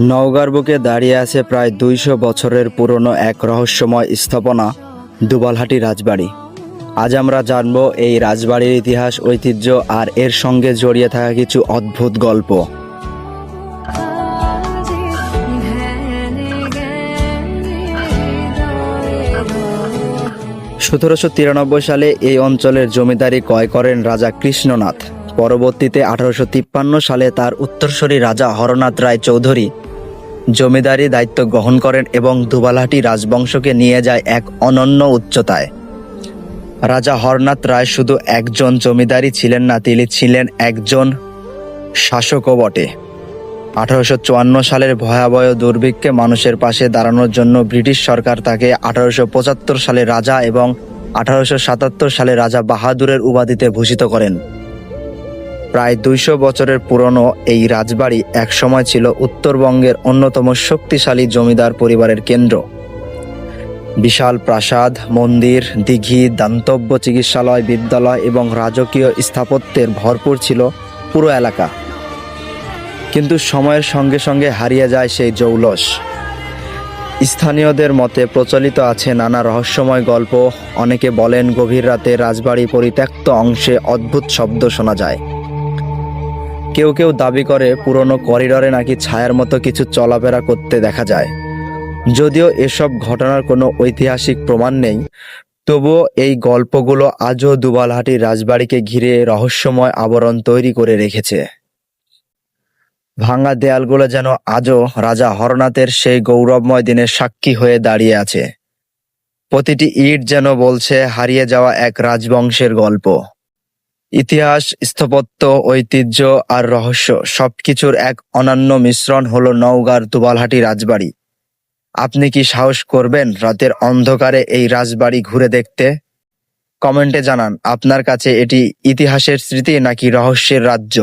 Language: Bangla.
নওগাঁর বুকে দাঁড়িয়ে আছে প্রায় ২০০ বছরের পুরনো এক রহস্যময় স্থাপনা, দুবালহাটি রাজবাড়ি। আজ আমরা জানব এই রাজবাড়ির ইতিহাস, ঐতিহ্য আর এর সঙ্গে জড়িয়ে থাকা কিছু অদ্ভুত গল্প। ১৭৯৩ সালে এই অঞ্চলের জমিদারি ক্রয় করেন রাজা কৃষ্ণনাথ। পরবর্তীতে ১৮৫৩ সালে তার উত্তরসূরি রাজা হরনাথ রায় চৌধুরী জমিদারি দায়িত্ব গ্রহণ করেন এবং দুবালহাটি রাজবংশকে নিয়ে যায় এক অনন্য উচ্চতায়। রাজা হরনাথ রায় শুধু একজন জমিদারই ছিলেন না, তিনি ছিলেন একজন শাসকও বটে। ১৮৫৪ সালের ভয়াবহ দুর্ভিক্ষে মানুষের পাশে দাঁড়ানোর জন্য ব্রিটিশ সরকার তাকে ১৮৭৫ সালে রাজা এবং ১৮৭৭ সালে রাজা বাহাদুরের উপাধিতে ভূষিত করেন। প্রায় ২০০ বছরের পুরনো এই রাজবাড়ি একসময় ছিল উত্তরবঙ্গের অন্যতম শক্তিশালী জমিদার পরিবারের কেন্দ্র। বিশাল প্রাসাদ, মন্দির, দিঘি, দান্তব্য চিকিৎসালয়, বিদ্যালয় এবং রাজকীয় স্থাপত্যের ভরপুর ছিল পুরো এলাকা। কিন্তু সময়ের সঙ্গে সঙ্গে হারিয়ে যায় সেই জৌলস। স্থানীয়দের মতে প্রচলিত আছে নানা রহস্যময় গল্প। অনেকে বলেন গভীর রাতে রাজবাড়ি পরিত্যক্ত অংশে অদ্ভুত শব্দ শোনা যায়। কেউ কেউ দাবি করে পুরনো করিডরে নাকি ছায়ার মতো কিছু চলাফেরা করতে দেখা যায়। যদিও এসব ঘটনার কোনো ঐতিহাসিক প্রমাণ নেই, তবুও এই গল্পগুলো আজও দুবালহাটি রাজবাড়িকে ঘিরে রহস্যময় আবরণ তৈরি করে রেখেছে। ভাঙা দেয়ালগুলো যেন আজও রাজা হরনাথের সেই গৌরবময় দিনের সাক্ষী হয়ে দাঁড়িয়ে আছে। প্রতিটি ইট যেন বলছে হারিয়ে যাওয়া এক রাজবংশের গল্প। ইতিহাস, স্থাপত্য, ঐতিহ্য আর রহস্য সবকিছুর এক অনন্য মিশ্রণ হলো নওগাঁর দুবালহাটি রাজবাড়ি। আপনি কি সাহস করবেন রাতের অন্ধকারে এই রাজবাড়ি ঘুরে দেখতে? কমেন্টে জানান আপনার কাছে এটি ইতিহাসের স্মৃতি নাকি রহস্যের রাজ্য।